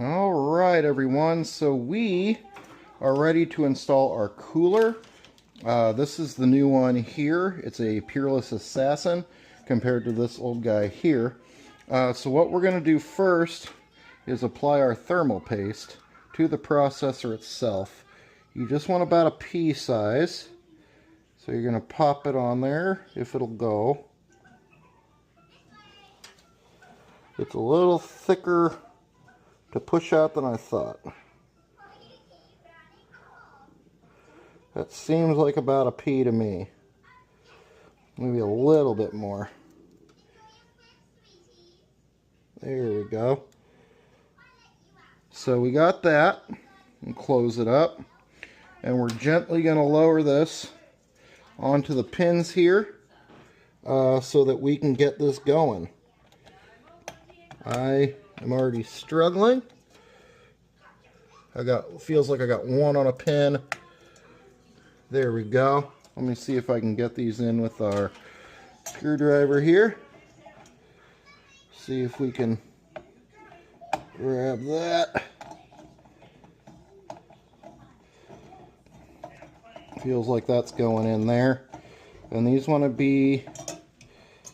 All right, everyone. So we are ready to install our cooler. This is the new one here. It's a Peerless Assassin compared to this old guy here. So what we're going to do first is apply our thermal paste to the processor itself. You just want about a pea size. So you're going to pop it on there if it'll go. It's a little thicker to push out than I thought. That seems like about a pea to me. Maybe a little bit more. There we go. So we got that. And close it up. And we're gently going to lower this onto the pins here so that we can get this going. I am already struggling. Feels like I got one on a pin. There we go. Let me see if I can get these in with our screwdriver here. See if we can grab that. Feels like that's going in there. And these want to be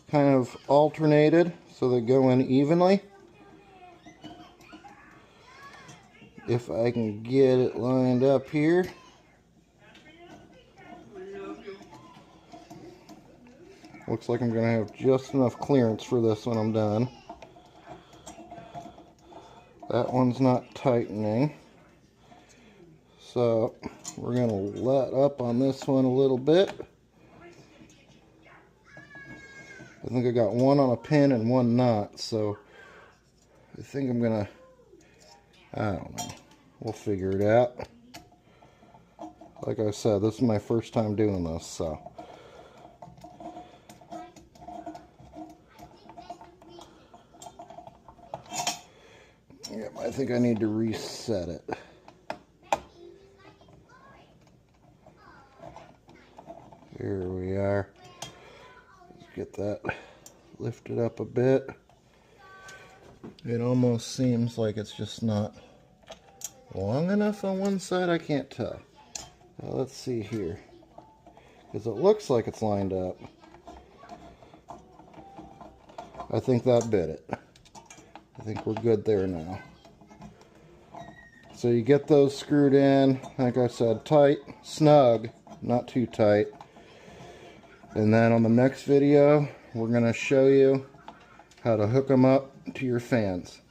kind of alternated so they go in evenly. If I can get it lined up here. Looks like I'm going to have just enough clearance for this when I'm done. That one's not tightening. So we're going to let up on this one a little bit. I think I got one on a pin and one not, so I think I'm going to, I don't know, we'll figure it out. Like I said, this is my first time doing this, so. Yep, I think I need to reset it. Here we are. Let's get that lifted up a bit. It almost seems like it's just not long enough on one side. I can't tell. Well, let's see here. Because it looks like it's lined up. I think that bit it. I think we're good there now. So you get those screwed in, like I said, tight, snug, not too tight. And then on the next video, we're going to show you how to hook them up to your fans.